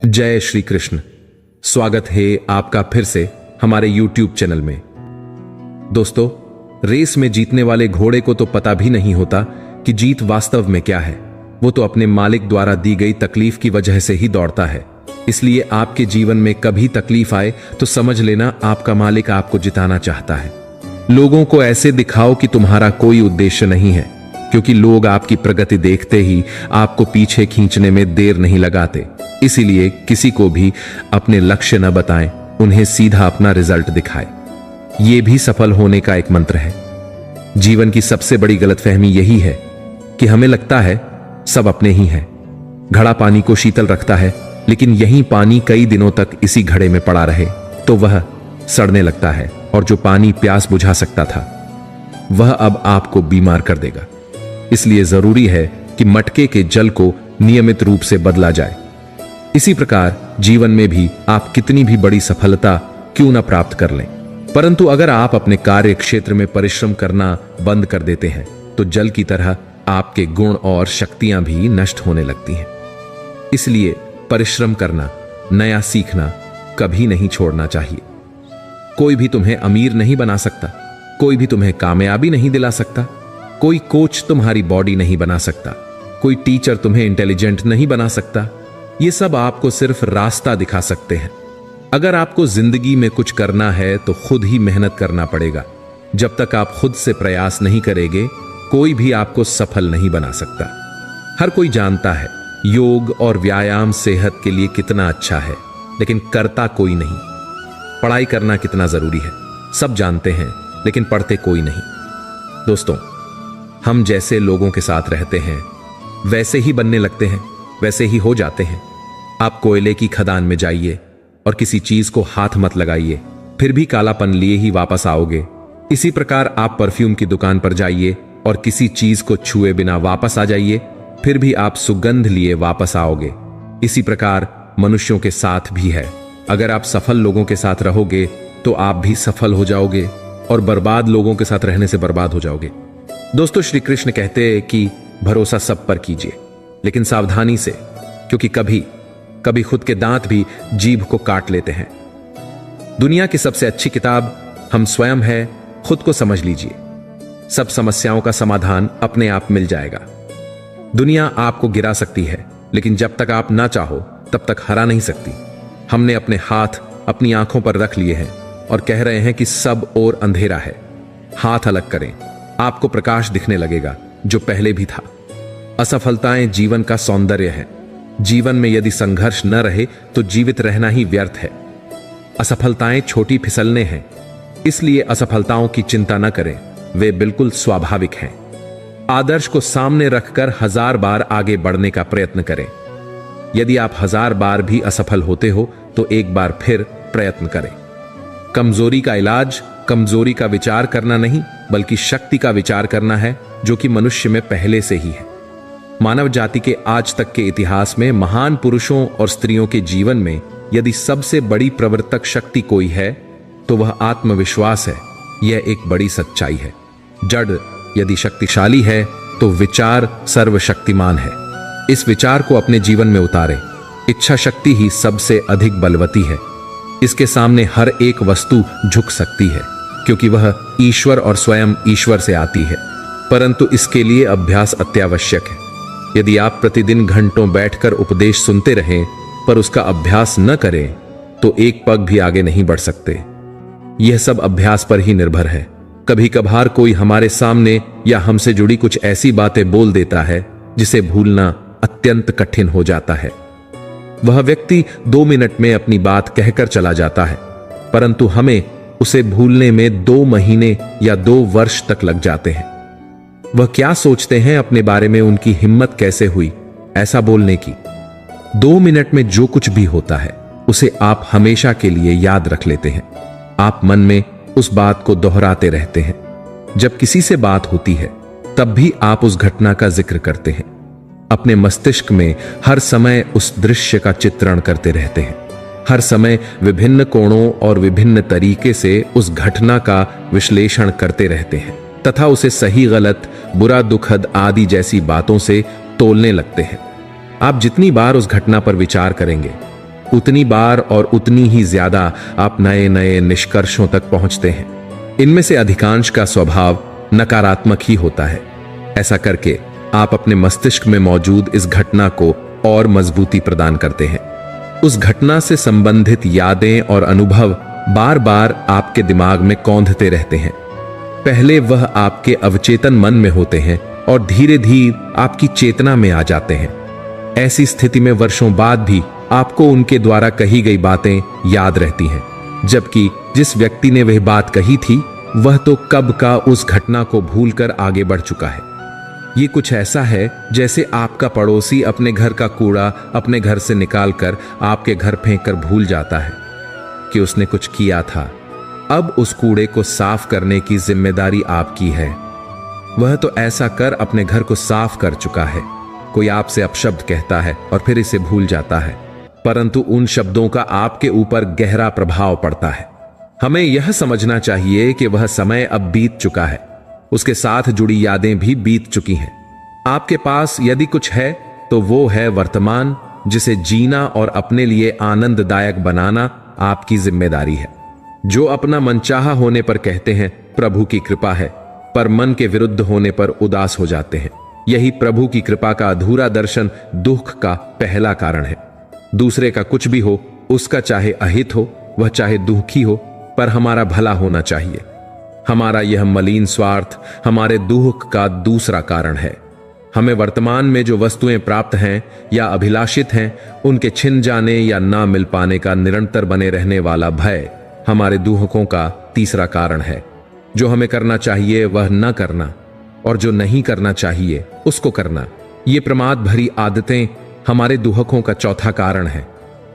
जय श्री कृष्ण। स्वागत है आपका फिर से हमारे YouTube चैनल में। दोस्तों, रेस में जीतने वाले घोड़े को तो पता भी नहीं होता कि जीत वास्तव में क्या है। वो तो अपने मालिक द्वारा दी गई तकलीफ की वजह से ही दौड़ता है। इसलिए आपके जीवन में कभी तकलीफ आए तो समझ लेना आपका मालिक आपको जिताना चाहता है। लोगों को ऐसे दिखाओ कि तुम्हारा कोई उद्देश्य नहीं है, क्योंकि लोग आपकी प्रगति देखते ही आपको पीछे खींचने में देर नहीं लगाते। इसीलिए किसी को भी अपने लक्ष्य न बताएं, उन्हें सीधा अपना रिजल्ट दिखाएं। यह भी सफल होने का एक मंत्र है। जीवन की सबसे बड़ी गलतफहमी यही है कि हमें लगता है सब अपने ही हैं। घड़ा पानी को शीतल रखता है, लेकिन यही पानी कई दिनों तक इसी घड़े में पड़ा रहे तो वह सड़ने लगता है, और जो पानी प्यास बुझा सकता था वह अब आपको बीमार कर देगा। इसलिए जरूरी है कि मटके के जल को नियमित रूप से बदला जाए। इसी प्रकार जीवन में भी आप कितनी भी बड़ी सफलता क्यों न प्राप्त कर लें, परंतु अगर आप अपने कार्य क्षेत्र में परिश्रम करना बंद कर देते हैं तो जल की तरह आपके गुण और शक्तियां भी नष्ट होने लगती हैं। इसलिए परिश्रम करना, नया सीखना कभी नहीं छोड़ना चाहिए। कोई भी तुम्हें अमीर नहीं बना सकता, कोई भी तुम्हें कामयाबी नहीं दिला सकता, कोई कोच तुम्हारी बॉडी नहीं बना सकता, कोई टीचर तुम्हें इंटेलिजेंट नहीं बना सकता। ये सब आपको सिर्फ रास्ता दिखा सकते हैं। अगर आपको जिंदगी में कुछ करना है तो खुद ही मेहनत करना पड़ेगा। जब तक आप खुद से प्रयास नहीं करेंगे, कोई भी आपको सफल नहीं बना सकता। हर कोई जानता है योग और व्यायाम सेहत के लिए कितना अच्छा है, लेकिन करता कोई नहीं। पढ़ाई करना कितना जरूरी है सब जानते हैं, लेकिन पढ़ते कोई नहीं। दोस्तों, हम जैसे लोगों के साथ रहते हैं वैसे ही बनने लगते हैं, वैसे ही हो जाते हैं। आप कोयले की खदान में जाइए और किसी चीज को हाथ मत लगाइए, फिर भी कालापन लिए ही वापस आओगे। इसी प्रकार आप परफ्यूम की दुकान पर जाइए और किसी चीज को छुए बिना वापस आ जाइए, फिर भी आप सुगंध लिए वापस आओगे। इसी प्रकार मनुष्यों के साथ भी है। अगर आप सफल लोगों के साथ रहोगे तो आप भी सफल हो जाओगे, और बर्बाद लोगों के साथ रहने से बर्बाद हो जाओगे। दोस्तों, श्री कृष्ण कहते हैं कि भरोसा सब पर कीजिए, लेकिन सावधानी से, क्योंकि कभी कभी खुद के दांत भी जीभ को काट लेते हैं। दुनिया की सबसे अच्छी किताब हम स्वयं है। खुद को समझ लीजिए, सब समस्याओं का समाधान अपने आप मिल जाएगा। दुनिया आपको गिरा सकती है, लेकिन जब तक आप ना चाहो तब तक हरा नहीं सकती। हमने अपने हाथ अपनी आंखों पर रख लिए हैं और कह रहे हैं कि सब और अंधेरा है। हाथ अलग करें, आपको प्रकाश दिखने लगेगा जो पहले भी था। असफलताएं जीवन का सौंदर्य है। जीवन में यदि संघर्ष न रहे तो जीवित रहना ही व्यर्थ है। असफलताएं छोटी फिसलने हैं, इसलिए असफलताओं की चिंता न करें, वे बिल्कुल स्वाभाविक हैं। आदर्श को सामने रखकर 1000 बार आगे बढ़ने का प्रयत्न करें। यदि आप 1000 बार भी असफल होते हो तो एक बार फिर प्रयत्न करें। कमजोरी का इलाज कमजोरी का विचार करना नहीं, बल्कि शक्ति का विचार करना है, जो कि मनुष्य में पहले से ही है। मानव जाति के आज तक के इतिहास में महान पुरुषों और स्त्रियों के जीवन में यदि सबसे बड़ी प्रवर्तक शक्ति कोई है तो वह आत्मविश्वास है। यह एक बड़ी सच्चाई है। जड़ यदि शक्तिशाली है तो विचार सर्वशक्तिमान है। इस विचार को अपने जीवन में उतारें। इच्छा शक्ति ही सबसे अधिक बलवती है। इसके सामने हर एक वस्तु झुक सकती है, क्योंकि वह ईश्वर और स्वयं ईश्वर से आती है। परंतु इसके लिए अभ्यास अत्यावश्यक है। यदि आप प्रतिदिन घंटों बैठकर उपदेश सुनते रहें पर उसका अभ्यास न करें तो एक पग भी आगे नहीं बढ़ सकते। यह सब अभ्यास पर ही निर्भर है। कभी कभार कोई हमारे सामने या हमसे जुड़ी कुछ ऐसी बातें बोल देता है जिसे भूलना अत्यंत कठिन हो जाता है। वह व्यक्ति 2 मिनट में अपनी बात कहकर चला जाता है, परंतु हमें उसे भूलने में 2 महीने या 2 वर्ष तक लग जाते हैं। वह क्या सोचते हैं अपने बारे में, उनकी हिम्मत कैसे हुई ऐसा बोलने की। 2 मिनट में जो कुछ भी होता है उसे आप हमेशा के लिए याद रख लेते हैं। आप मन में उस बात को दोहराते रहते हैं। जब किसी से बात होती है तब भी आप उस घटना का जिक्र करते हैं। अपने मस्तिष्क में हर समय उस दृश्य का चित्रण करते रहते हैं। हर समय विभिन्न कोणों और विभिन्न तरीके से उस घटना का विश्लेषण करते रहते हैं तथा उसे सही गलत, बुरा दुखद आदि जैसी बातों से तोलने लगते हैं। आप जितनी बार उस घटना पर विचार करेंगे उतनी बार और उतनी ही ज्यादा आप नए नए निष्कर्षों तक पहुंचते हैं। इनमें से अधिकांश का स्वभाव नकारात्मक ही होता है। ऐसा करके आप अपने मस्तिष्क में मौजूद इस घटना को और मजबूती प्रदान करते हैं। उस घटना से संबंधित यादें और अनुभव बार बार आपके दिमाग में कौंधते रहते हैं। पहले वह आपके अवचेतन मन में होते हैं और धीरे धीरे आपकी चेतना में आ जाते हैं। ऐसी स्थिति में वर्षों बाद भी आपको उनके द्वारा कही गई बातें याद रहती हैं, जबकि जिस व्यक्ति ने वह बात कही थी वह तो कब का उस घटना को भूलकर आगे बढ़ चुका है। ये कुछ ऐसा है जैसे आपका पड़ोसी अपने घर का कूड़ा अपने घर से निकालकर आपके घर फेंक कर भूल जाता है कि उसने कुछ किया था। अब उस कूड़े को साफ करने की जिम्मेदारी आपकी है। वह तो ऐसा कर अपने घर को साफ कर चुका है। कोई आपसे अपशब्द कहता है और फिर इसे भूल जाता है, परंतु उन शब्दों का आपके ऊपर गहरा प्रभाव पड़ता है। हमें यह समझना चाहिए कि वह समय अब बीत चुका है, उसके साथ जुड़ी यादें भी बीत चुकी हैं। आपके पास यदि कुछ है तो वो है वर्तमान, जिसे जीना और अपने लिए आनंददायक बनाना आपकी जिम्मेदारी है। जो अपना मनचाहा होने पर कहते हैं प्रभु की कृपा है, पर मन के विरुद्ध होने पर उदास हो जाते हैं। यही प्रभु की कृपा का अधूरा दर्शन दुख का पहला कारण है। दूसरे का कुछ भी हो, उसका चाहे अहित हो, वह चाहे दुखी हो, पर हमारा भला होना चाहिए। हमारा यह मलिन स्वार्थ हमारे दुख का दूसरा कारण है। हमें वर्तमान में जो वस्तुएं प्राप्त हैं या अभिलाषित हैं, उनके छिन जाने या ना मिल पाने का निरंतर बने रहने वाला भय हमारे दुखों का तीसरा कारण है। जो हमें करना चाहिए वह न करना, और जो नहीं करना चाहिए उसको करना, ये प्रमाद भरी आदतें हमारे दुखों का चौथा कारण है।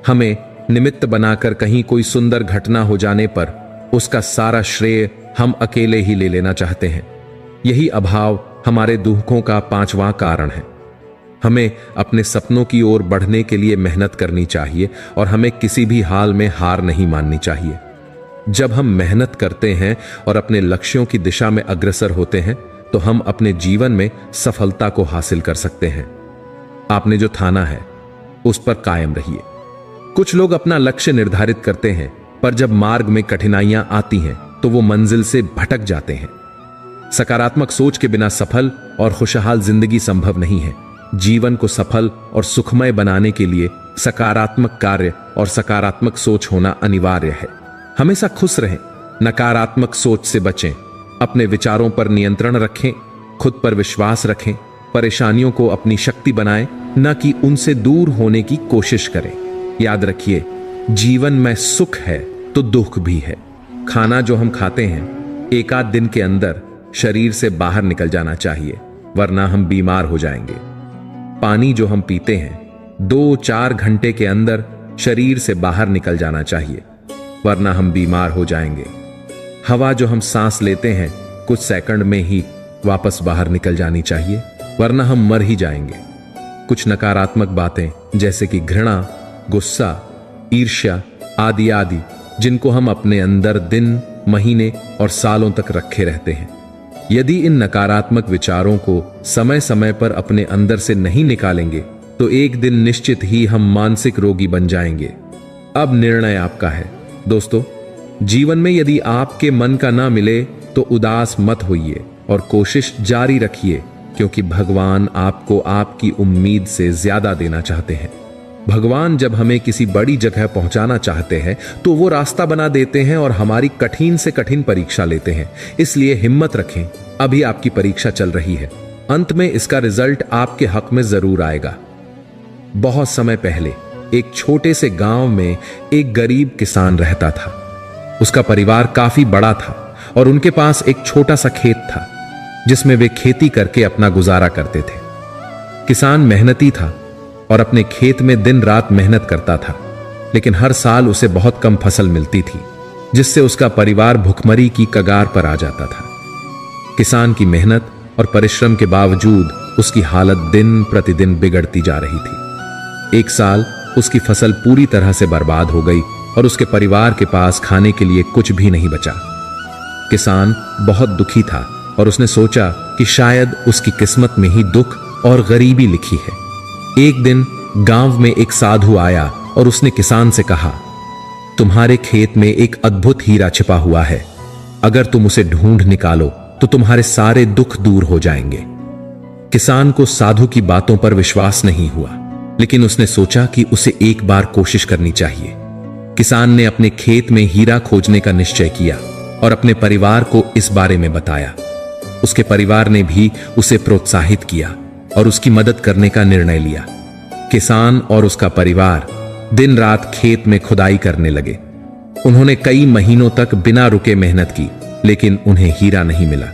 हमें निमित्त बनाकर कहीं कोई सुंदर घटना हो जाने पर उसका सारा श्रेय हम अकेले ही ले लेना चाहते हैं। यही अभाव हमारे दुखों का पांचवां कारण है। हमें अपने सपनों की ओर बढ़ने के लिए मेहनत करनी चाहिए और हमें किसी भी हाल में हार नहीं माननी चाहिए। जब हम मेहनत करते हैं और अपने लक्ष्यों की दिशा में अग्रसर होते हैं तो हम अपने जीवन में सफलता को हासिल कर सकते हैं। आपने जो ठाना है उस पर कायम रहिए। कुछ लोग अपना लक्ष्य निर्धारित करते हैं, पर जब मार्ग में कठिनाइयां आती हैं तो वो मंजिल से भटक जाते हैं। सकारात्मक सोच के बिना सफल और खुशहाल जिंदगी संभव नहीं है। जीवन को सफल और सुखमय बनाने के लिए सकारात्मक कार्य और सकारात्मक सोच होना अनिवार्य है। हमेशा खुश रहें, नकारात्मक सोच से बचें, अपने विचारों पर नियंत्रण रखें, खुद पर विश्वास रखें, परेशानियों को अपनी शक्ति बनाएं, न कि उनसे दूर होने की कोशिश करें। याद रखिए, जीवन में सुख है तो दुख भी है। खाना जो हम खाते हैं एक आध दिन के अंदर शरीर से बाहर निकल जाना चाहिए, वरना हम बीमार हो जाएंगे। पानी जो हम पीते हैं 2-4 घंटे के अंदर शरीर से बाहर निकल जाना चाहिए, वरना हम बीमार हो जाएंगे। हवा जो हम सांस लेते हैं कुछ सेकंड में ही वापस बाहर निकल जानी चाहिए, वरना हम मर ही जाएंगे। कुछ नकारात्मक बातें जैसे कि घृणा, गुस्सा, ईर्ष्या आदि आदि, जिनको हम अपने अंदर दिन, महीने और सालों तक रखे रहते हैं, यदि इन नकारात्मक विचारों को समय समय पर अपने अंदर से नहीं निकालेंगे तो एक दिन निश्चित ही हम मानसिक रोगी बन जाएंगे। अब निर्णय आपका है। दोस्तों, जीवन में यदि आपके मन का ना मिले तो उदास मत होइए और कोशिश जारी रखिए, क्योंकि भगवान आपको आपकी उम्मीद से ज्यादा देना चाहते हैं। भगवान जब हमें किसी बड़ी जगह पहुंचाना चाहते हैं तो वो रास्ता बना देते हैं और हमारी कठिन से कठिन परीक्षा लेते हैं। इसलिए हिम्मत रखें, अभी आपकी परीक्षा चल रही है। अंत में इसका रिजल्ट आपके हक में जरूर आएगा। बहुत समय पहले एक छोटे से गांव में एक गरीब किसान रहता था। उसका परिवार काफी बड़ा था और उनके पास एक छोटा सा खेत था जिसमें वे खेती करके अपना गुजारा करते थे। किसान मेहनती था और अपने खेत में दिन रात मेहनत करता था, लेकिन हर साल उसे बहुत कम फसल मिलती थी, जिससे उसका परिवार भुखमरी की कगार पर आ जाता था। किसान की मेहनत और परिश्रम के बावजूद उसकी हालत दिन प्रतिदिन बिगड़ती जा रही थी। एक साल उसकी फसल पूरी तरह से बर्बाद हो गई और उसके परिवार के पास खाने के लिए कुछ भी नहीं बचा। किसान बहुत दुखी था और उसने सोचा कि शायद उसकी किस्मत में ही दुख और गरीबी लिखी है। एक दिन गांव में एक साधु आया और उसने किसान से कहा, तुम्हारे खेत में एक अद्भुत हीरा छिपा हुआ है। अगर तुम उसे ढूंढ निकालो तो तुम्हारे सारे दुख दूर हो जाएंगे। किसान को साधु की बातों पर विश्वास नहीं हुआ, लेकिन उसने सोचा कि उसे एक बार कोशिश करनी चाहिए। किसान ने अपने खेत में हीरा खोजने का निश्चय किया और अपने परिवार को इस बारे में बताया। उसके परिवार ने भी उसे प्रोत्साहित किया और उसकी मदद करने का निर्णय लिया। किसान और उसका परिवार दिन रात खेत में खुदाई करने लगे। उन्होंने कई महीनों तक बिना रुके मेहनत की, लेकिन उन्हें हीरा नहीं मिला।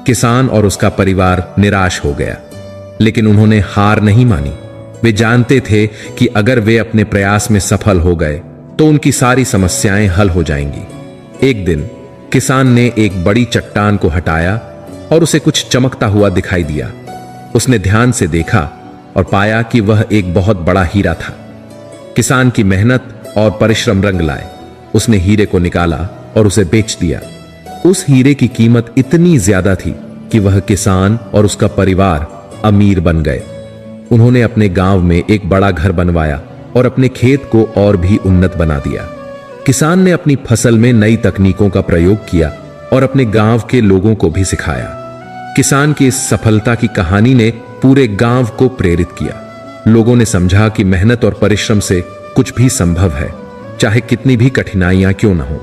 किसान और उसका परिवार निराश हो गया, लेकिन उन्होंने हार नहीं मानी। वे जानते थे कि अगर वे अपने प्रयास में सफल हो गए तो उनकी सारी समस्याएं हल हो जाएंगी। एक दिन किसान ने एक बड़ी चट्टान को हटाया और उसे कुछ चमकता हुआ दिखाई दिया। उसने ध्यान से देखा और पाया कि वह एक बहुत बड़ा हीरा था। किसान की मेहनत और परिश्रम रंग लाए। उसने हीरे को निकाला और उसे बेच दिया। उस हीरे की कीमत इतनी ज्यादा थी कि वह किसान और उसका परिवार अमीर बन गए। उन्होंने अपने गांव में एक बड़ा घर बनवाया और अपने खेत को और भी उन्नत बना दिया। किसान ने अपनी फसल में नई तकनीकों का प्रयोग किया और अपने गांव के लोगों को भी सिखाया। किसान की इस सफलता की कहानी ने पूरे गांव को प्रेरित किया। लोगों ने समझा कि मेहनत और परिश्रम से कुछ भी संभव है, चाहे कितनी भी कठिनाइयां क्यों न हो।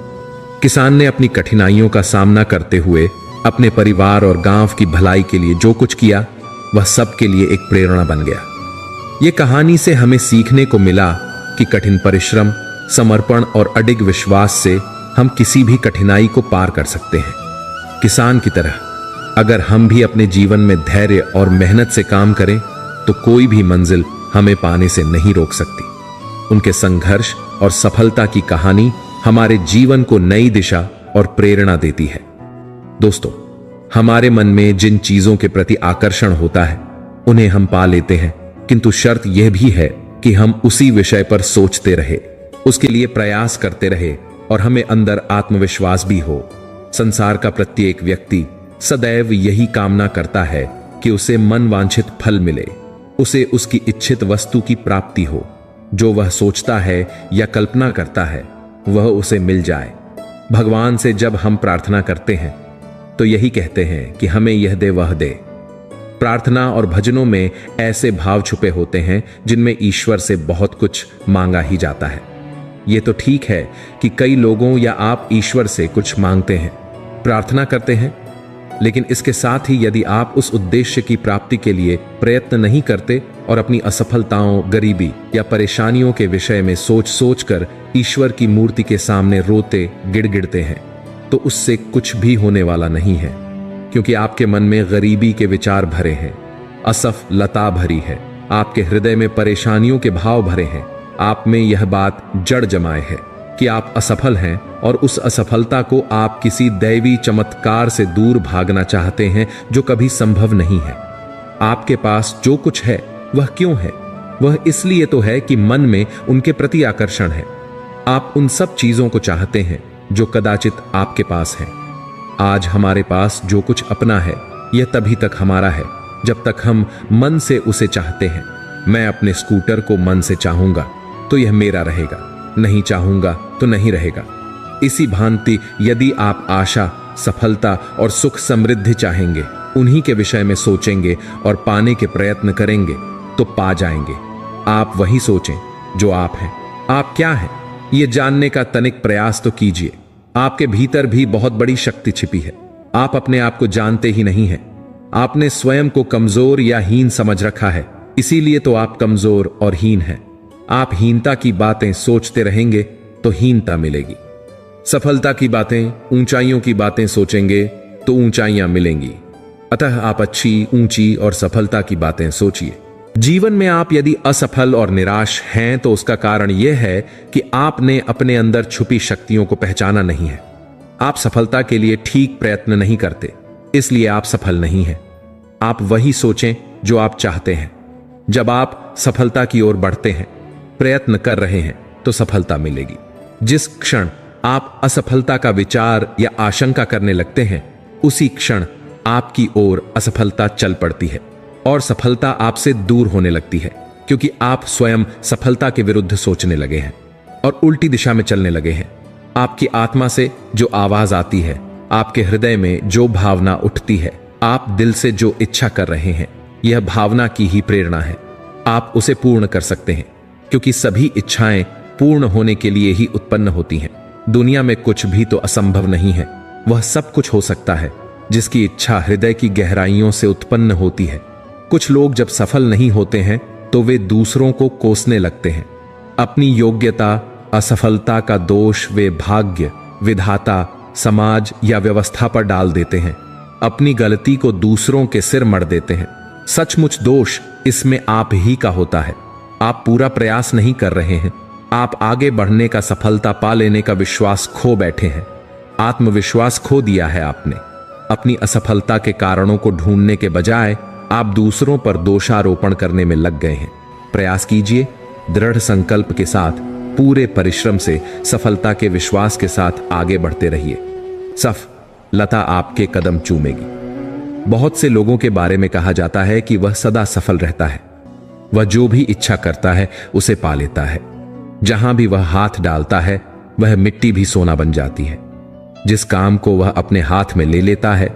किसान ने अपनी कठिनाइयों का सामना करते हुए अपने परिवार और गांव की भलाई के लिए जो कुछ किया, वह सबके लिए एक प्रेरणा बन गया। यह कहानी से हमें सीखने को मिला कि कठिन परिश्रम, समर्पण और अडिग विश्वास से हम किसी भी कठिनाई को पार कर सकते हैं। किसान की तरह अगर हम भी अपने जीवन में धैर्य और मेहनत से काम करें तो कोई भी मंजिल हमें पाने से नहीं रोक सकती। उनके संघर्ष और सफलता की कहानी हमारे जीवन को नई दिशा और प्रेरणा देती है। दोस्तों, हमारे मन में जिन चीजों के प्रति आकर्षण होता है उन्हें हम पा लेते हैं, किंतु शर्त यह भी है कि हम उसी विषय पर सोचते रहे, उसके लिए प्रयास करते रहे और हमें अंदर आत्मविश्वास भी हो। संसार का प्रत्येक व्यक्ति सदैव यही कामना करता है कि उसे मन वांछित फल मिले, उसे उसकी इच्छित वस्तु की प्राप्ति हो। जो वह सोचता है या कल्पना करता है वह उसे मिल जाए। भगवान से जब हम प्रार्थना करते हैं तो यही कहते हैं कि हमें यह दे वह दे। प्रार्थना और भजनों में ऐसे भाव छुपे होते हैं जिनमें ईश्वर से बहुत कुछ मांगा ही जाता है। यह तो ठीक है कि कई लोगों या आप ईश्वर से कुछ मांगते हैं, प्रार्थना करते हैं, लेकिन इसके साथ ही यदि आप उस उद्देश्य की प्राप्ति के लिए प्रयत्न नहीं करते और अपनी असफलताओं, गरीबी या परेशानियों के विषय में सोच सोच कर ईश्वर की मूर्ति के सामने रोते गिड़गिड़ते हैं, तो उससे कुछ भी होने वाला नहीं है, क्योंकि आपके मन में गरीबी के विचार भरे हैं, असफलता भरी है, आपके हृदय में परेशानियों के भाव भरे हैं। आप में यह बात जड़ जमाए है कि आप असफल हैं और उस असफलता को आप किसी दैवी चमत्कार से दूर भागना चाहते हैं जो कभी संभव नहीं है। आपके पास जो कुछ है वह क्यों है? वह इसलिए तो है कि मन में उनके प्रति आकर्षण है। आप उन सब चीजों को चाहते हैं जो कदाचित आपके पास हैं। आज हमारे पास जो कुछ अपना है यह तभी तक हमारा है जब तक हम मन से उसे चाहते हैं। मैं अपने स्कूटर को मन से चाहूंगा तो यह मेरा रहेगा, नहीं चाहूंगा तो नहीं रहेगा। इसी भांति यदि आप आशा, सफलता और सुख समृद्धि चाहेंगे, उन्हीं के विषय में सोचेंगे और पाने के प्रयत्न करेंगे तो पा जाएंगे। आप वही सोचें जो आप हैं। आप क्या हैं यह जानने का तनिक प्रयास तो कीजिए। आपके भीतर भी बहुत बड़ी शक्ति छिपी है। आप अपने आप को जानते ही नहीं हैं। आपने स्वयं को कमजोर या हीन समझ रखा है, इसीलिए तो आप कमजोर और हीन हैं। आप हीनता की बातें सोचते रहेंगे तो हीनता मिलेगी। सफलता की बातें, ऊंचाइयों की बातें सोचेंगे तो ऊंचाइयां मिलेंगी। अतः आप अच्छी, ऊंची और सफलता की बातें सोचिए। जीवन में आप यदि असफल और निराश हैं तो उसका कारण यह है कि आपने अपने अंदर छुपी शक्तियों को पहचाना नहीं है। आप सफलता के लिए ठीक प्रयत्न नहीं करते, इसलिए आप सफल नहीं हैं। आप वही सोचें जो आप चाहते हैं। जब आप सफलता की ओर बढ़ते हैं, प्रयत्न कर रहे हैं, तो सफलता मिलेगी। जिस क्षण आप असफलता का विचार या आशंका करने लगते हैं, उसी क्षण आपकी ओर असफलता चल पड़ती है और सफलता आपसे दूर होने लगती है। क्योंकि आप स्वयं सफलता के विरुद्ध सोचने लगे हैं और उल्टी दिशा में चलने लगे हैं। आपकी आत्मा से जो आवाज आती है, आपके हृदय में जो भावना उठती है, आप दिल से जो इच्छा कर रहे हैं, यह भावना की ही प्रेरणा है। आप उसे पूर्ण कर सकते हैं, क्योंकि सभी इच्छाएं पूर्ण होने के लिए ही उत्पन्न होती हैं। दुनिया में कुछ भी तो असंभव नहीं है। वह सब कुछ हो सकता है जिसकी इच्छा हृदय की गहराइयों से उत्पन्न होती है। कुछ लोग जब सफल नहीं होते हैं तो वे दूसरों को कोसने लगते हैं। अपनी योग्यता, असफलता का दोष वे भाग्य, विधाता, समाज या व्यवस्था पर डाल देते हैं। अपनी गलती को दूसरों के सिर मढ़ देते हैं। सचमुच दोष इसमें आप ही का होता है। आप पूरा प्रयास नहीं कर रहे हैं। आप आगे बढ़ने का, सफलता पा लेने का विश्वास खो बैठे हैं। आत्मविश्वास खो दिया है आपने। अपनी असफलता के कारणों को ढूंढने के बजाय आप दूसरों पर दोषारोपण करने में लग गए हैं। प्रयास कीजिए, दृढ़ संकल्प के साथ, पूरे परिश्रम से, सफलता के विश्वास के साथ आगे बढ़ते रहिए। सफलता आपके कदम चूमेगी। बहुत से लोगों के बारे में कहा जाता है कि वह सदा सफल रहता है। वह जो भी इच्छा करता है उसे पा लेता है। जहां भी वह हाथ डालता है वह मिट्टी भी सोना बन जाती है। जिस काम को वह अपने हाथ में ले लेता है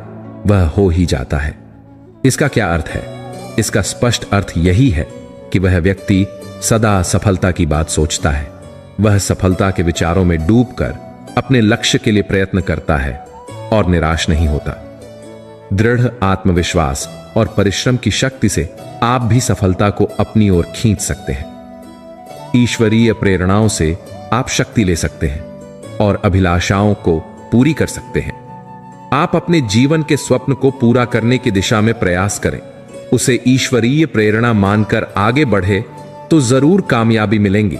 वह हो ही जाता है। इसका क्या अर्थ है? इसका स्पष्ट अर्थ यही है कि वह व्यक्ति सदा सफलता की बात सोचता है। वह सफलता के विचारों में डूबकर अपने लक्ष्य के लिए प्रयत्न करता है और निराश नहीं होता। दृढ़ आत्मविश्वास और परिश्रम की शक्ति से आप भी सफलता को अपनी ओर खींच सकते हैं। ईश्वरीय प्रेरणाओं से आप शक्ति ले सकते हैं और अभिलाषाओं को पूरी कर सकते हैं। आप अपने जीवन के स्वप्न को पूरा करने की दिशा में प्रयास करें, उसे ईश्वरीय प्रेरणा मानकर आगे बढ़े तो जरूर कामयाबी मिलेंगी।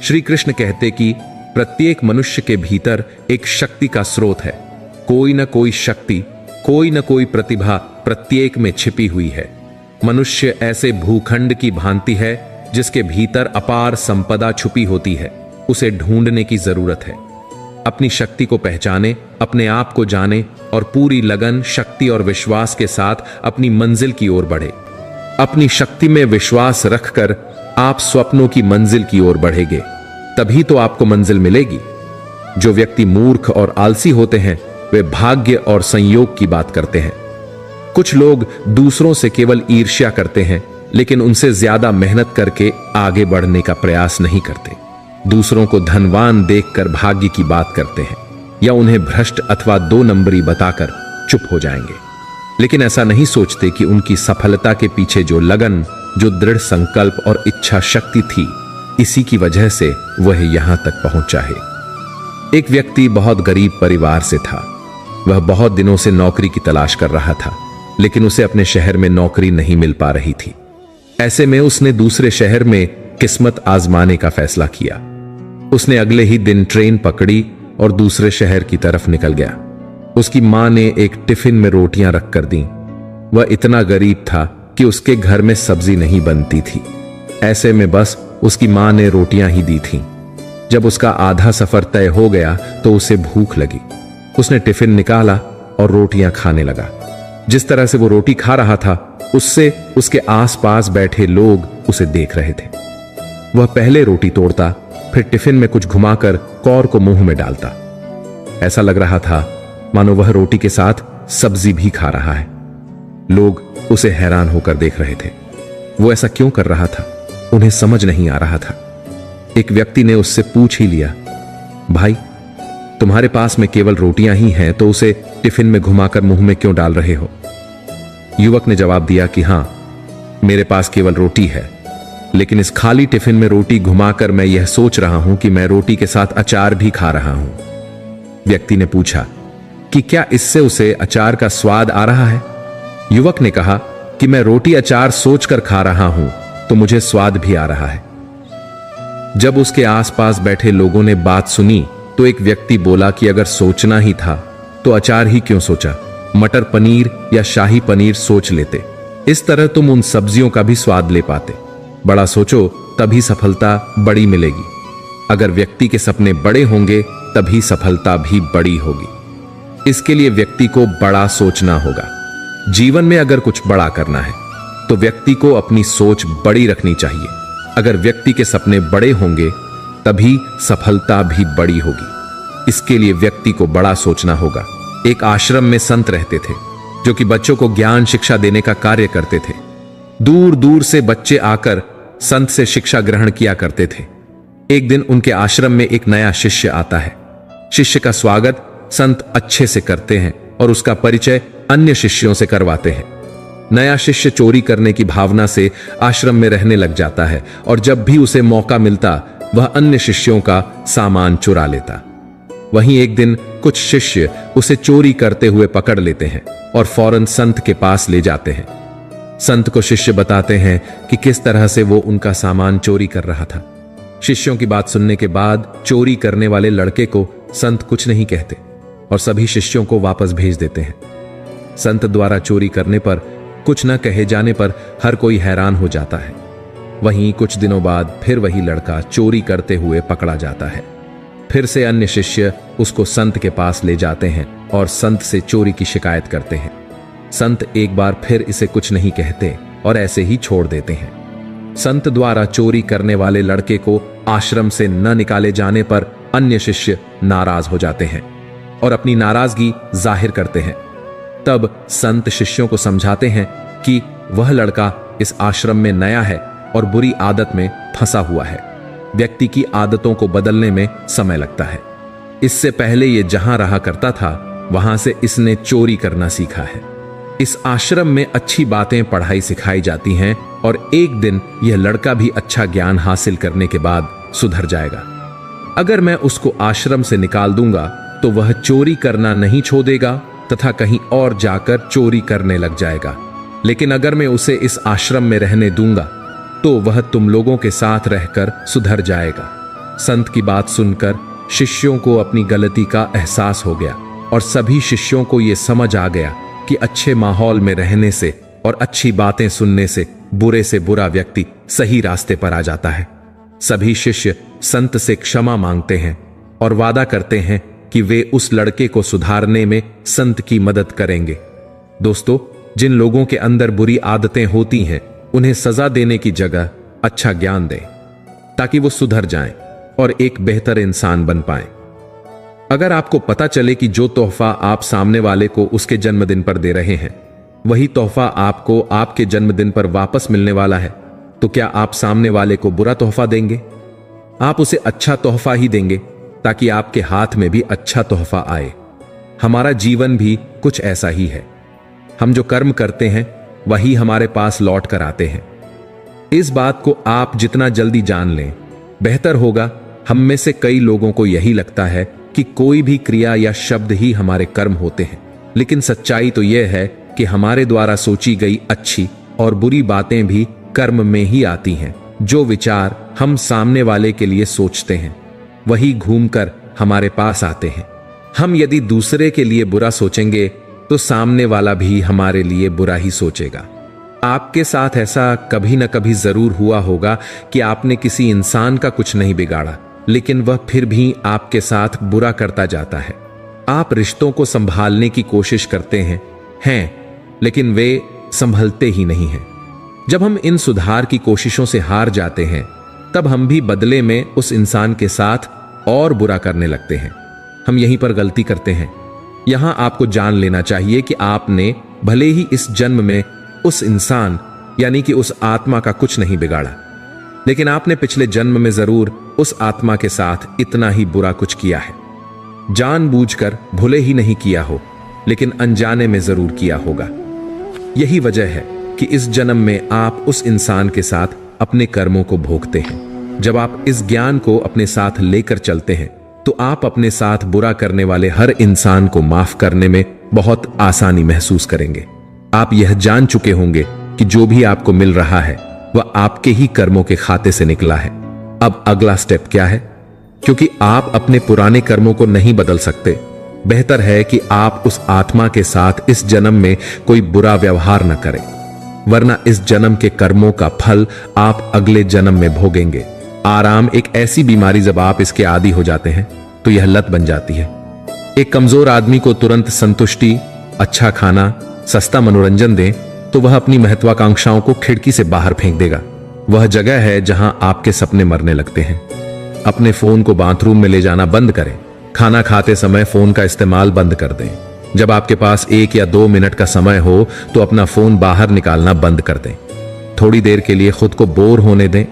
श्री कृष्ण कहते कि प्रत्येक मनुष्य के भीतर एक शक्ति का स्रोत है। कोई न कोई शक्ति, कोई न कोई प्रतिभा प्रत्येक में छिपी हुई है। मनुष्य ऐसे भूखंड की भांति है जिसके भीतर अपार संपदा छुपी होती है। उसे ढूंढने की जरूरत है। अपनी शक्ति को पहचाने, अपने आप को जाने और पूरी लगन, शक्ति और विश्वास के साथ अपनी मंजिल की ओर बढ़े। अपनी शक्ति में विश्वास रखकर आप स्वप्नों की मंजिल की ओर बढ़ेंगे, तभी तो आपको मंजिल मिलेगी। जो व्यक्ति मूर्ख और आलसी होते हैं वे भाग्य और संयोग की बात करते हैं। कुछ लोग दूसरों से केवल ईर्ष्या करते हैं, लेकिन उनसे ज्यादा मेहनत करके आगे बढ़ने का प्रयास नहीं करते। दूसरों को धनवान देखकर भाग्य की बात करते हैं या उन्हें भ्रष्ट अथवा 2 नंबरी बताकर चुप हो जाएंगे, लेकिन ऐसा नहीं सोचते कि उनकी सफलता के पीछे जो लगन, जो दृढ़ संकल्प और इच्छा शक्ति थी, इसी की वजह से वह यहां तक पहुंचा है। एक व्यक्ति बहुत गरीब परिवार से था। वह बहुत दिनों से नौकरी की तलाश कर रहा था, लेकिन उसे अपने शहर में नौकरी नहीं मिल पा रही थी। ऐसे में उसने दूसरे शहर में किस्मत आजमाने का फैसला किया। उसने अगले ही दिन ट्रेन पकड़ी और दूसरे शहर की तरफ निकल गया। उसकी मां ने एक टिफिन में रोटियां रखकर दी। वह इतना गरीब था कि उसके घर में सब्जी नहीं बनती थी। ऐसे में बस उसकी मां ने रोटियां ही दी थीं। जब उसका आधा सफर तय हो गया तो उसे भूख लगी। उसने टिफिन निकाला और रोटियां खाने लगा। जिस तरह से वो रोटी खा रहा था, उससे उसके आसपास बैठे लोग उसे देख रहे थे। वह पहले रोटी तोड़ता, फिर टिफिन में कुछ घुमाकर कौर को मुंह में डालता। ऐसा लग रहा था मानो वह रोटी के साथ सब्जी भी खा रहा है। लोग उसे हैरान होकर देख रहे थे। वो ऐसा क्यों कर रहा था, उन्हें समझ नहीं आ रहा था। एक व्यक्ति ने उससे पूछ ही लिया, भाई तुम्हारे पास में केवल रोटियां ही हैं, तो उसे टिफिन में घुमाकर मुंह में क्यों डाल रहे हो? युवक ने जवाब दिया कि हां, मेरे पास केवल रोटी है, लेकिन इस खाली टिफिन में रोटी घुमाकर मैं यह सोच रहा हूं कि मैं रोटी के साथ अचार भी खा रहा हूं। व्यक्ति ने पूछा कि क्या इससे उसे अचार का स्वाद आ रहा है? युवक ने कहा कि मैं रोटी अचार सोचकर खा रहा हूं तो मुझे स्वाद भी आ रहा है। जब उसके आसपास बैठे लोगों ने बात सुनी तो एक व्यक्ति बोला कि अगर सोचना ही था तो अचार ही क्यों सोचा, मटर पनीर या शाही पनीर सोच लेते। इस तरह तुम उन सब्जियों का भी स्वाद ले पाते। बड़ा सोचो तभी सफलता बड़ी मिलेगी। अगर व्यक्ति के सपने बड़े होंगे तभी सफलता भी बड़ी होगी। इसके लिए व्यक्ति को बड़ा सोचना होगा। जीवन में अगर कुछ बड़ा करना है तो व्यक्ति को अपनी सोच बड़ी रखनी चाहिए। अगर व्यक्ति के सपने बड़े होंगे तभी सफलता भी बड़ी होगी। इसके लिए व्यक्ति को बड़ा सोचना होगा। एक आश्रम में संत रहते थे जो कि बच्चों को ज्ञान शिक्षा देने का कार्य करते थे। दूर दूर से बच्चे आकर संत से शिक्षा ग्रहण किया करते थे। एक दिन उनके आश्रम में एक नया शिष्य आता है। शिष्य का स्वागत संत अच्छे से करते हैं और उसका परिचय अन्य शिष्यों से करवाते हैं। नया शिष्य चोरी करने की भावना से आश्रम में रहने लग जाता है और जब भी उसे मौका मिलता वह अन्य शिष्यों का सामान चुरा लेता। वहीं एक दिन कुछ शिष्य उसे चोरी करते हुए पकड़ लेते हैं और फौरन संत के पास ले जाते हैं। संत को शिष्य बताते हैं कि किस तरह से वो उनका सामान चोरी कर रहा था। शिष्यों की बात सुनने के बाद चोरी करने वाले लड़के को संत कुछ नहीं कहते और सभी शिष्यों को वापस भेज देते हैं। संत द्वारा चोरी करने पर, कुछ न कहे जाने पर हर कोई हैरान हो जाता है। वहीं कुछ दिनों बाद फिर वही लड़का चोरी करते हुए पकड़ा जाता है। फिर से अन्य शिष्य उसको संत के पास ले जाते हैं और संत से चोरी की शिकायत करते हैं। संत एक बार फिर इसे कुछ नहीं कहते और ऐसे ही छोड़ देते हैं। संत द्वारा चोरी करने वाले लड़के को आश्रम से न निकाले जाने पर अन्य शिष्य नाराज हो जाते हैं और अपनी नाराजगी जाहिर करते हैं। तब संत शिष्यों को समझाते हैं कि वह लड़का इस आश्रम में नया है और बुरी आदत में फंसा हुआ है। व्यक्ति की आदतों को बदलने में समय लगता है। इससे पहले ये जहां रहा करता था वहां से इसने चोरी करना सीखा है। इस आश्रम में अच्छी बातें पढ़ाई सिखाई जाती हैं और एक दिन यह लड़का भी अच्छा ज्ञान हासिल करने के बाद सुधर जाएगा। अगर मैं उसको आश्रम से निकाल दूंगा तो वह चोरी करना नहीं छोड़ देगा तथा कहीं और जाकर चोरी करने लग जाएगा। लेकिन अगर मैं उसे इस आश्रम में रहने दूंगा तो वह तुम लोगों के साथ रहकर सुधर जाएगा। संत की बात सुनकर शिष्यों को अपनी गलती का एहसास हो गया और सभी शिष्यों को यह समझ आ गया कि अच्छे माहौल में रहने से और अच्छी बातें सुनने से बुरे से बुरा व्यक्ति सही रास्ते पर आ जाता है। सभी शिष्य संत से क्षमा मांगते हैं और वादा करते हैं कि वे उस लड़के को सुधारने में संत की मदद करेंगे। दोस्तों, जिन लोगों के अंदर बुरी आदतें होती हैं उन्हें सजा देने की जगह अच्छा ज्ञान दें ताकि वो सुधर जाएं और एक बेहतर इंसान बन पाएं। अगर आपको पता चले कि जो तोहफा आप सामने वाले को उसके जन्मदिन पर दे रहे हैं वही तोहफा आपको आपके जन्मदिन पर वापस मिलने वाला है, तो क्या आप सामने वाले को बुरा तोहफा देंगे? आप उसे अच्छा तोहफा ही देंगे ताकि आपके हाथ में भी अच्छा तोहफा आए। हमारा जीवन भी कुछ ऐसा ही है। हम जो कर्म करते हैं वही हमारे पास लौट कर आते हैं। इस बात को आप जितना जल्दी जान लें बेहतर होगा। हम में से कई लोगों को यही लगता है कि कोई भी क्रिया या शब्द ही हमारे कर्म होते हैं, लेकिन सच्चाई तो यह है कि हमारे द्वारा सोची गई अच्छी और बुरी बातें भी कर्म में ही आती हैं। जो विचार हम सामने वाले के लिए सोचते हैं वही घूमकर हमारे पास आते हैं। हम यदि दूसरे के लिए बुरा सोचेंगे तो सामने वाला भी हमारे लिए बुरा ही सोचेगा। आपके साथ ऐसा कभी न कभी जरूर हुआ होगा कि आपने किसी इंसान का कुछ नहीं बिगाड़ा, लेकिन वह फिर भी आपके साथ बुरा करता जाता है। आप रिश्तों को संभालने की कोशिश करते हैं लेकिन वे संभलते ही नहीं हैं। जब हम इन सुधार की कोशिशों से हार जाते हैं तब हम भी बदले में उस इंसान के साथ और बुरा करने लगते हैं। हम यहीं पर गलती करते हैं। यहां आपको जान लेना चाहिए कि आपने भले ही इस जन्म में उस इंसान यानी कि उस आत्मा का कुछ नहीं बिगाड़ा, लेकिन आपने पिछले जन्म में जरूर उस आत्मा के साथ इतना ही बुरा कुछ किया है। जानबूझकर भले ही नहीं किया हो, लेकिन अनजाने में जरूर किया होगा। यही वजह है कि इस जन्म में आप उस इंसान के साथ अपने कर्मों को भोगते हैं। जब आप इस ज्ञान को अपने साथ लेकर चलते हैं तो आप अपने साथ बुरा करने वाले हर इंसान को माफ करने में बहुत आसानी महसूस करेंगे। आप यह जान चुके होंगे कि जो भी आपको मिल रहा है वह आपके ही कर्मों के खाते से निकला है। अब अगला स्टेप क्या है? क्योंकि आप अपने पुराने कर्मों को नहीं बदल सकते, बेहतर है कि आप उस आत्मा के साथ इस जन्म में कोई बुरा व्यवहार न करें, वरना इस जन्म के कर्मों का फल आप अगले जन्म में भोगेंगे। आराम एक ऐसी बीमारी, जब आप इसके आदी हो जाते हैं तो यह लत बन जाती है। एक कमजोर आदमी को तुरंत संतुष्टि, अच्छा खाना, सस्ता मनोरंजन दें तो वह अपनी महत्वाकांक्षाओं को खिड़की से बाहर फेंक देगा। वह जगह है जहां आपके सपने मरने लगते हैं। अपने फोन को बाथरूम में ले जाना बंद करें। खाना खाते समय फोन का इस्तेमाल बंद कर दें। जब आपके पास 1 या 2 मिनट का समय हो तो अपना फोन बाहर निकालना बंद कर दें। थोड़ी देर के लिए खुद को बोर होने दें।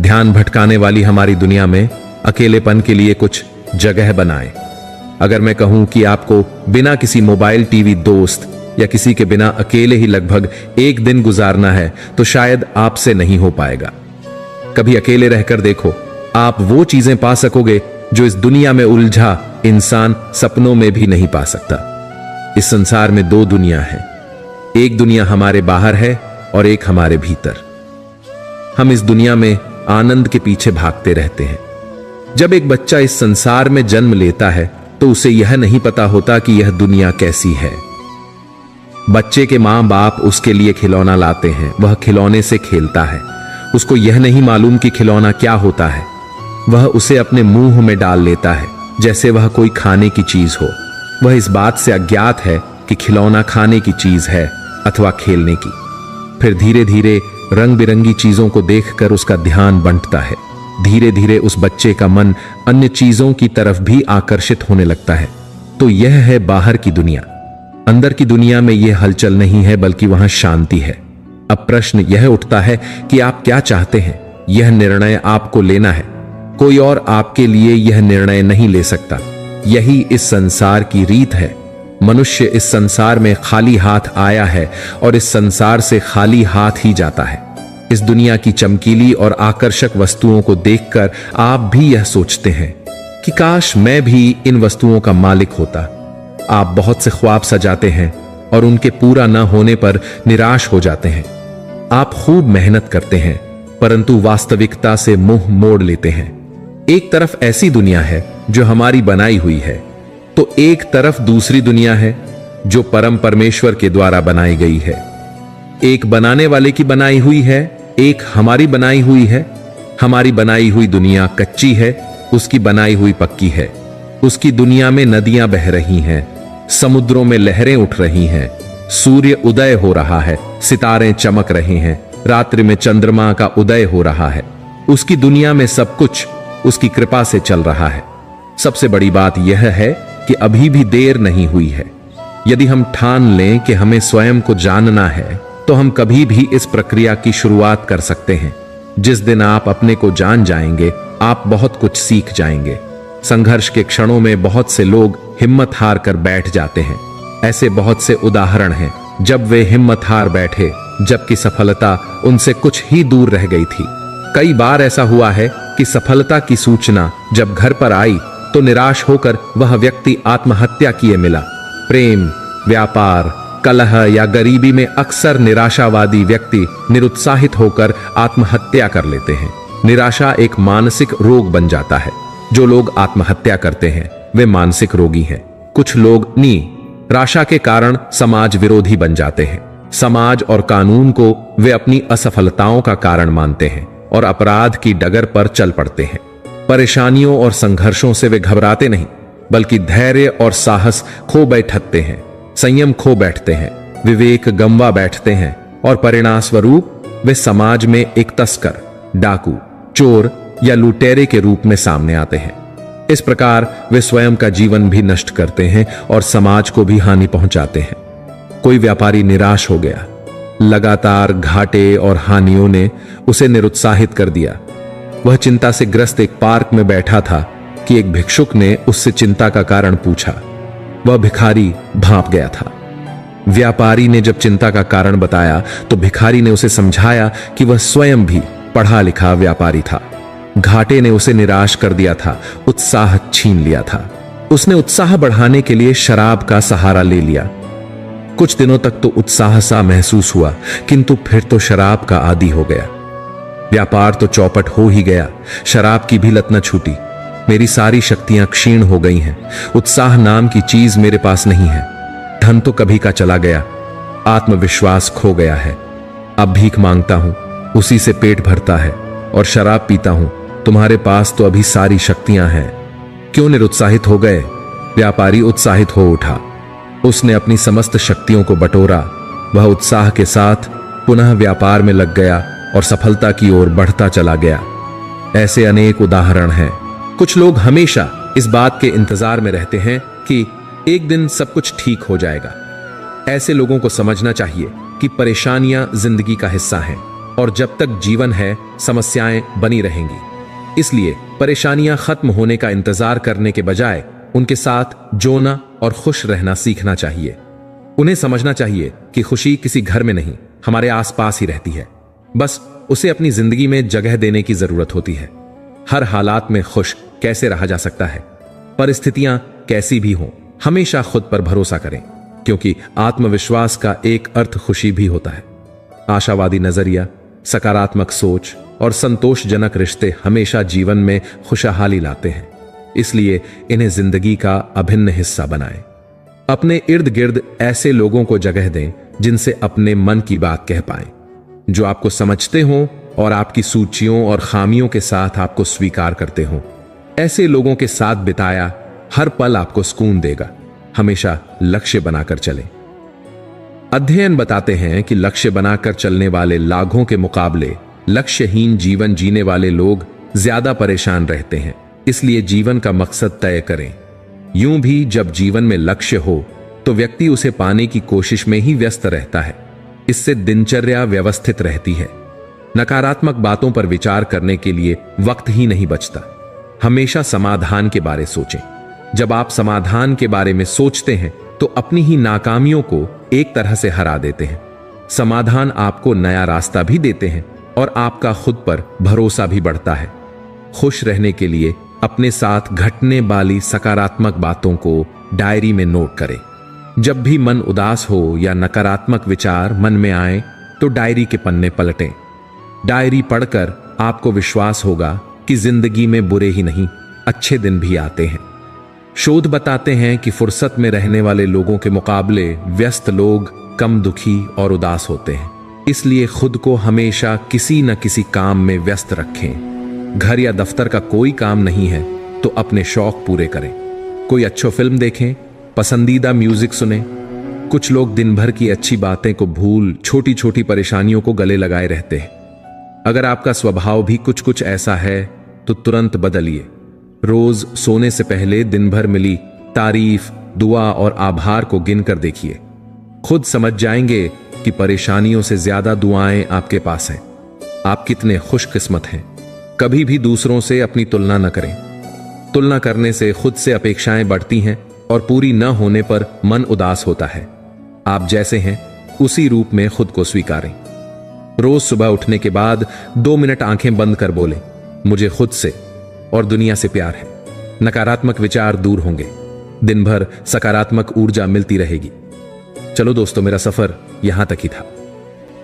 ध्यान भटकाने वाली हमारी दुनिया में अकेलेपन के लिए कुछ जगह बनाएं। अगर मैं कहूं कि आपको बिना किसी मोबाइल, टीवी, दोस्त या किसी के बिना अकेले ही लगभग 1 दिन गुजारना है तो शायद आपसे नहीं हो पाएगा। कभी अकेले रहकर देखो, आप वो चीजें पा सकोगे जो इस दुनिया में उलझा इंसान सपनों में भी नहीं पा सकता। इस संसार में 2 दुनिया है। एक दुनिया हमारे बाहर है और एक हमारे भीतर। हम इस दुनिया में आनंद के पीछे भागते रहते हैं। जब एक बच्चा इस संसार में जन्म लेता है तो उसे यह नहीं पता होता कि यह दुनिया कैसी है। बच्चे के मां बाप उसके लिए खिलौना लाते हैं, वह खिलौने से खेलता है। उसको यह नहीं मालूम कि खिलौना क्या होता है। वह उसे अपने मुंह में डाल लेता है जैसे वह कोई खाने की चीज हो। वह इस बात से अज्ञात है कि खिलौना खाने की चीज है अथवा खेलने की। फिर धीरे धीरे रंग बिरंगी चीजों को देखकर उसका ध्यान बंटता है। धीरे धीरे उस बच्चे का मन अन्य चीजों की तरफ भी आकर्षित होने लगता है। तो यह है बाहर की दुनिया। अंदर की दुनिया में यह हलचल नहीं है बल्कि वहां शांति है। अब प्रश्न यह उठता है कि आप क्या चाहते हैं। यह निर्णय आपको लेना है। कोई और आपके लिए यह निर्णय नहीं ले सकता। यही इस संसार की रीत है। मनुष्य इस संसार में खाली हाथ आया है और इस संसार से खाली हाथ ही जाता है। इस दुनिया की चमकीली और आकर्षक वस्तुओं को देखकर आप भी यह सोचते हैं कि काश मैं भी इन वस्तुओं का मालिक होता। आप बहुत से ख्वाब सजाते हैं और उनके पूरा न होने पर निराश हो जाते हैं। आप खूब मेहनत करते हैं परंतु वास्तविकता से मुंह मोड़ लेते हैं। एक तरफ ऐसी दुनिया है जो हमारी बनाई हुई है तो एक तरफ दूसरी दुनिया है जो परम परमेश्वर के द्वारा बनाई गई है। एक बनाने वाले की बनाई हुई है, एक हमारी बनाई हुई है। हमारी बनाई हुई दुनिया कच्ची है, उसकी बनाई हुई पक्की है। उसकी दुनिया में नदियां बह रही हैं, समुद्रों में लहरें उठ रही हैं, सूर्य उदय हो रहा है, सितारे चमक रहे हैं, रात्रि में चंद्रमा का उदय हो रहा है। उसकी दुनिया में सब कुछ उसकी कृपा से चल रहा है। सबसे बड़ी बात यह है कि अभी भी देर नहीं हुई है। यदि हम ठान लें कि हमें स्वयं को जानना है तो हम कभी भी इस प्रक्रिया की शुरुआत कर सकते हैं। जिस दिन आप अपने को जान जाएंगे आप बहुत कुछ सीख जाएंगे। संघर्ष के क्षणों में बहुत से लोग हिम्मत हार कर बैठ जाते हैं। ऐसे बहुत से उदाहरण हैं जब वे हिम्मत हार बैठे जबकि सफलता उनसे कुछ ही दूर रह गई थी। कई बार ऐसा हुआ है कि सफलता की सूचना जब घर पर आई तो निराश होकर वह व्यक्ति आत्महत्या किए मिला। प्रेम, व्यापार, कलह या गरीबी में अक्सर निराशावादी व्यक्ति निरुत्साहित होकर आत्महत्या कर लेते हैं। निराशा एक मानसिक रोग बन जाता है। जो लोग आत्महत्या करते हैं वे मानसिक रोगी हैं। कुछ लोग निराशा के कारण समाज विरोधी बन जाते हैं। समाज और कानून को वे अपनी असफलताओं का कारण मानते हैं और अपराध की डगर पर चल पड़ते हैं। परेशानियों और संघर्षों से वे घबराते नहीं बल्कि धैर्य और साहस खो बैठते हैं, संयम खो बैठते हैं, विवेक गंवा बैठते हैं और परिणाम स्वरूप वे समाज में एक तस्कर, डाकू, चोर या लुटेरे के रूप में सामने आते हैं। इस प्रकार वे स्वयं का जीवन भी नष्ट करते हैं और समाज को भी हानि पहुंचाते हैं। कोई व्यापारी निराश हो गया। लगातार घाटे और हानियों ने उसे निरुत्साहित कर दिया। वह चिंता से ग्रस्त एक पार्क में बैठा था कि एक भिक्षुक ने उससे चिंता का कारण पूछा। वह भिखारी भांप गया था। व्यापारी ने जब चिंता का कारण बताया तो भिखारी ने उसे समझाया कि वह स्वयं भी पढ़ा लिखा व्यापारी था। घाटे ने उसे निराश कर दिया था, उत्साह छीन लिया था। उसने उत्साह बढ़ाने के लिए शराब का सहारा ले लिया। कुछ दिनों तक तो उत्साह सा महसूस हुआ किंतु फिर तो शराब का आदी हो गया। व्यापार तो चौपट हो ही गया, शराब की भी लत न छूटी। मेरी सारी शक्तियां क्षीण हो गई हैं। उत्साह नाम की चीज मेरे पास नहीं है। धन तो कभी का चला गया। आत्मविश्वास खो गया है। अब भीख मांगता हूं, उसी से पेट भरता है और शराब पीता हूं। तुम्हारे पास तो अभी सारी शक्तियां हैं, क्यों निरुत्साहित हो गए? व्यापारी उत्साहित हो उठा। उसने अपनी समस्त शक्तियों को बटोरा। वह उत्साह के साथ पुनः व्यापार में लग गया और सफलता की ओर बढ़ता चला गया। ऐसे अनेक उदाहरण हैं। कुछ लोग हमेशा इस बात के इंतजार में रहते हैं कि एक दिन सब कुछ ठीक हो जाएगा। ऐसे लोगों को समझना चाहिए कि परेशानियां जिंदगी का हिस्सा हैं और जब तक जीवन है समस्याएं बनी रहेंगी। इसलिए परेशानियां खत्म होने का इंतजार करने के बजाय उनके साथ जोना और खुश रहना सीखना चाहिए। उन्हें समझना चाहिए कि खुशी किसी घर में नहीं, हमारे आसपास ही रहती है। बस उसे अपनी जिंदगी में जगह देने की जरूरत होती है। हर हालात में खुश कैसे रहा जा सकता है? परिस्थितियां कैसी भी हों, हमेशा खुद पर भरोसा करें, क्योंकि आत्मविश्वास का एक अर्थ खुशी भी होता है। आशावादी नजरिया, सकारात्मक सोच और संतोषजनक रिश्ते हमेशा जीवन में खुशहाली लाते हैं। इसलिए इन्हें जिंदगी का अभिन्न हिस्सा बनाएं। अपने इर्द गिर्द ऐसे लोगों को जगह दें जिनसे अपने मन की बात कह पाएं, जो आपको समझते हों और आपकी सूचियों और खामियों के साथ आपको स्वीकार करते हों। ऐसे लोगों के साथ बिताया हर पल आपको सुकून देगा। हमेशा लक्ष्य बनाकर चलें। अध्ययन बताते हैं कि लक्ष्य बनाकर चलने वाले लाखों के मुकाबले लक्ष्यहीन जीवन जीने वाले लोग ज्यादा परेशान रहते हैं। इसलिए जीवन का मकसद तय करें। यूं भी जब जीवन में लक्ष्य हो तो व्यक्ति उसे पाने की कोशिश में ही व्यस्त रहता है। इससे दिनचर्या व्यवस्थित रहती है। नकारात्मक बातों पर विचार करने के लिए वक्त ही नहीं बचता। हमेशा समाधान के बारे सोचें। जब आप समाधान के बारे में सोचते हैं तो अपनी ही नाकामियों को एक तरह से हरा देते हैं। समाधान आपको नया रास्ता भी देते हैं और आपका खुद पर भरोसा भी बढ़ता है। खुश रहने के लिए अपने साथ घटने वाली सकारात्मक बातों को डायरी में नोट करें। जब भी मन उदास हो या नकारात्मक विचार मन में आए तो डायरी के पन्ने पलटें। डायरी पढ़कर आपको विश्वास होगा कि जिंदगी में बुरे ही नहीं, अच्छे दिन भी आते हैं। शोध बताते हैं कि फुर्सत में रहने वाले लोगों के मुकाबले व्यस्त लोग कम दुखी और उदास होते हैं। इसलिए खुद को हमेशा किसी न किसी काम में व्यस्त रखें। घर या दफ्तर का कोई काम नहीं है तो अपने शौक पूरे करें। कोई अच्छी फिल्म देखें, पसंदीदा म्यूजिक सुने। कुछ लोग दिन भर की अच्छी बातें को भूल छोटी छोटी परेशानियों को गले लगाए रहते हैं। अगर आपका स्वभाव भी कुछ कुछ ऐसा है तो तुरंत बदलिए। रोज सोने से पहले दिन भर मिली तारीफ, दुआ और आभार को गिनकर देखिए। खुद समझ जाएंगे कि परेशानियों से ज्यादा दुआएं आपके पास हैं। आप कितने खुशकिस्मत हैं। कभी भी दूसरों से अपनी तुलना न करें। तुलना करने से खुद से अपेक्षाएं बढ़ती हैं और पूरी न होने पर मन उदास होता है। आप जैसे हैं उसी रूप में खुद को स्वीकारें। रोज सुबह उठने के बाद 2 मिनट आंखें बंद कर बोलें, मुझे खुद से और दुनिया से प्यार है। नकारात्मक विचार दूर होंगे। दिन भर सकारात्मक ऊर्जा मिलती रहेगी। चलो दोस्तों, मेरा सफर यहां तक ही था।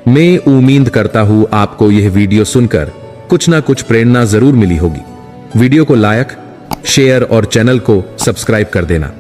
मैं उम्मीद करता हूं आपको यह वीडियो सुनकर कुछ ना कुछ प्रेरणा जरूर मिली होगी। वीडियो को लाइक, शेयर और चैनल को सब्सक्राइब कर देना।